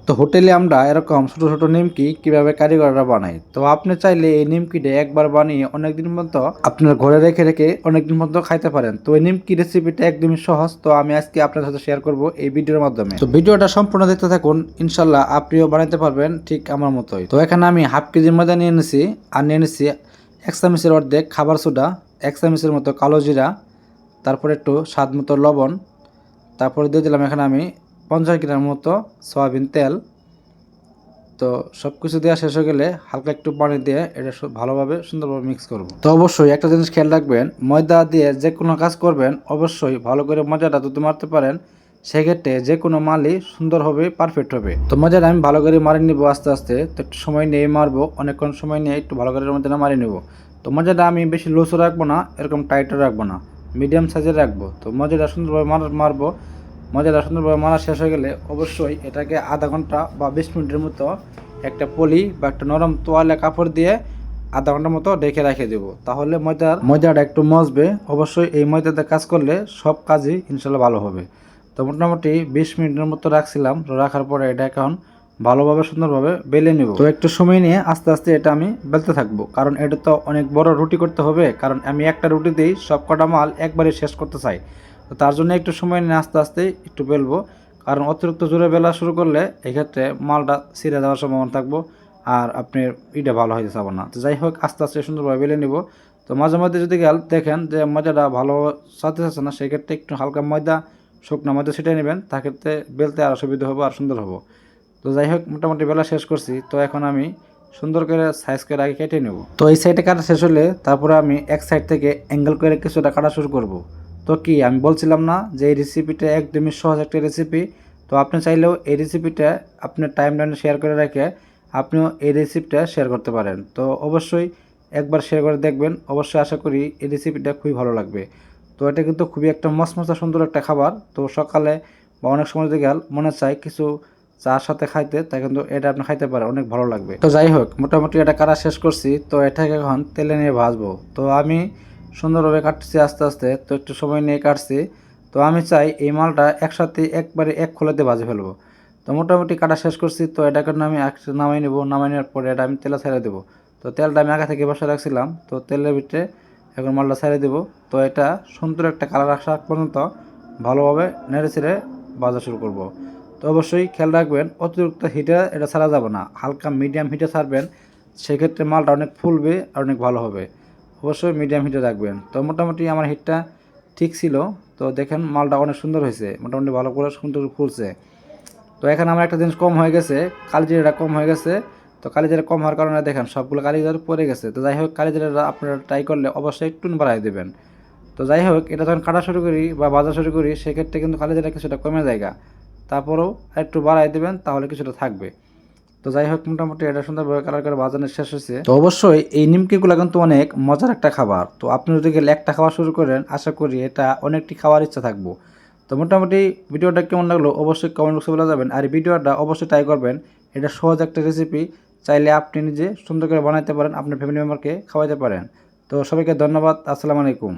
তো হোটেলে আমরা এরকম ছোট ছোট নিমকি কিভাবে কারিগররা বানাই। তো আপনি চাইলে এই নিমকিটা একবার বানিয়ে অনেকদিন পর্যন্ত আপনার ঘরে রেখে রেখে অনেকদিন পর্যন্ত খাইতে পারেন। তো এই নিমকি রেসিপিটা একদমই সহজ। তো আমি আজকে আপনার সাথে শেয়ার করব এই ভিডিওর মাধ্যমে। তো ভিডিওটা সম্পূর্ণ দেখতে থাকুন, ইনশাল্লাহ আপনিও বানাতে পারবেন ঠিক আমার মতোই। তো এখানে আমি হাফ কেজি ময়দা নিয়ে নিয়েছি, আর নিয়ে নিয়েছি 1 চামচের অর্ধেক খাবার সোডা, 1 চামচের মতো কালো জিরা, তারপর একটু স্বাদ মতো লবণ, তারপরে দিয়ে দিলাম এখানে আমি 50 গ্রাম মতো সয়াবিন তেল। তো সব কিছু দেওয়া শেষ হয়ে গেলে হালকা একটু পানি দিয়ে এটা ভালোভাবে সুন্দরভাবে মিক্স করব। তো অবশ্যই একটা জিনিস খেয়াল রাখবেন, ময়দা দিয়ে যে কোনো কাজ করবেন অবশ্যই ভালো করে ময়দাটা যদি মারতে পারেন সেক্ষেত্রে যে কোনো মালই সুন্দর হবে, পারফেক্ট হবে। তো ময়দাটা আমি ভালো করে মারিয়ে নিব আস্তে আস্তে। তো একটু সময় নিয়ে মারবো, অনেকক্ষণ সময় নিয়ে একটু ভালো করে ময়দাটা মারিয়ে নেব। তো ময়দাটা আমি বেশি লুজও রাখবো না, এরকম টাইটও রাখবো না, মিডিয়াম সাইজের রাখবো। তো ময়দাটা সুন্দরভাবে মারবো। ময়দাটা সুন্দরভাবে মারা শেষ হয়ে গেলে অবশ্যই এটাকে আধা ঘন্টা বা 20 মিনিটের মতো একটা পলি বা একটা নরম তোয়ালে কাপড় দিয়ে আধা ঘন্টার মতো ঢেকে রেখে দেব। তাহলে ময়দাটা একটু মজবে। অবশ্যই এই ময়দাতে কাজ করলে সব কাজই ইনশাল্লাহ ভালো হবে। তো মোটামুটি 20 মিনিটের মতো রাখছিলাম। রাখার পরে এটা এখন ভালোভাবে সুন্দরভাবে বেলে নেব। তো একটু সময় নিয়ে আস্তে আস্তে এটা আমি বেলতে থাকবো, কারণ এটা তো অনেক বড় রুটি করতে হবে। কারণ আমি একটা রুটিতেই সব কটা মাল একবারে শেষ করতে চাই। তো তার জন্য একটু সময় নিয়ে আস্তে আস্তে একটু বেলবো, কারণ অতিরিক্ত জোরে বেলা শুরু করলে এক্ষেত্রে মালটা ছিঁড়ে যাওয়ার সম্ভাবনা থাকবো, আর আপনি এটা ভালো হয়ে যাবে না। তো যাই হোক আস্তে আস্তে সুন্দরভাবে বেলে নিব। তো মাঝে মধ্যে যদি দেখেন যে ময়দাটা ভালো সাথে যাচ্ছে না, সেক্ষেত্রে একটু হালকা ময়দা, শুকনো ময়দা ছিটিয়ে নেবেন, তাক্ষেত্রে বেলতে আরও সুবিধা হবে আর সুন্দর হবো। তো যাই হোক মোটামুটি বেলা শেষ করছি। তো এখন আমি সুন্দর করে সাইজ করে আগে কেটে নেব। তো এই সাইডে কাটা শেষ হলে তারপরে আমি এক সাইড থেকে অ্যাঙ্গেল করে কিছুটা কাটা শুরু করব। তো কি আমি বলছিলাম না যে এই রেসিপিটা একদমই সহজ একটা রেসিপি। তো আপনি চাইলেও এই রেসিপিটা আপনার টাইম লাইনে শেয়ার করে রেখে আপনিও এই রেসিপিটা শেয়ার করতে পারেন। তো অবশ্যই একবার শেয়ার করে দেখবেন, অবশ্যই আশা করি এই রেসিপিটা খুবই ভালো লাগবে। তো এটা কিন্তু খুবই একটা মচমচা সুন্দর একটা খাবার। তো সকালে বা অনেক সময় যদি মনে চায় কিছু চার সাথে খাইতে, তাই কিন্তু এটা আপনি খাইতে পারেন, অনেক ভালো লাগবে। তো যাই হোক মোটামুটি এটা কাটা শেষ করছি। তো এটাকে এখন তেলে নিয়ে ভাজবো। তো আমি সুন্দরভাবে কাটছি আস্তে আস্তে, তো একটু সময় নিয়ে কাটছি। তো আমি চাই এই মালটা একসাথে একবারে এক খোলাতে ভাজে ফেলবো। তো মোটামুটি কাটা শেষ করছি। তো এটাকে আমি নামাই নেবো, নামাই নেওয়ার পরে এটা আমি তেলে ছেড়ে দেবো। তো তেলটা আমি আগে থেকে বসে রাখছিলাম, তো তেলের ভিতরে এখন মালটা ছেড়ে দেবো। তো এটা সুন্দর একটা কালার আসা পর্যন্ত ভালোভাবে নেড়ে ছেড়ে ভাজা শুরু করব। তো অবশ্যই খেয়াল রাখবেন অতিরিক্ত হিটে এটা ছাড়া যাবে না, হালকা মিডিয়াম হিটে ছাড়বেন, সেক্ষেত্রে মালটা অনেক ফুলবে আর অনেক ভালো হবে। অবশ্যই মিডিয়াম হিটে রাখবেন। তো মোটামুটি আমার হিটটা ঠিক ছিল। তো দেখেন মালটা অনেক সুন্দর হয়েছে, মোটামুটি ভালো করে সুন্দর ফুলছে। তো এখানে আমার একটা জিনিস কম হয়ে গেছে, কালিজিরাটা কম হয়ে গেছে। তো কালিজিরা কম হওয়ার কারণে দেখেন সবগুলো কালিজিরা পড়ে গেছে। তো যাই হোক কালিজিরাটা আপনারা ট্রাই করলে অবশ্যই একটু বাড়াই দেবেন। তো যাই হোক এটা যখন কাটা শুরু করি বা ভাজা শুরু করি সেক্ষেত্রে কিন্তু কালিজিরা কিছুটা কমে যায়, তারপরেও একটু বাড়াই দেবেন তাহলে কিছুটা থাকবে। তো যাই হোক মোটামুটি এটা সুন্দরভাবে কালার করে বাজানো শেষ হয়েছে। তো অবশ্যই এই নিমকিগুলো কিন্তু অনেক মজার একটা খাবার। তো আপনি যদি গেলে একটা খাওয়া শুরু করেন আশা করি এটা অনেকটি খাওয়ার ইচ্ছা থাকবো। তো মোটামুটি ভিডিওটা কেমন লাগলো অবশ্যই কমেন্ট বক্সে বলে যাবেন, আর এই ভিডিওটা অবশ্যই ট্রাই করবেন। এটা সহজ একটা রেসিপি, চাইলে আপনি নিজে সুন্দর করে বানাইতে পারেন, আপনার ফ্যামিলি মেম্বারকে খাওয়াইতে পারেন। তো সবাইকে ধন্যবাদ, আসসালামু আলাইকুম।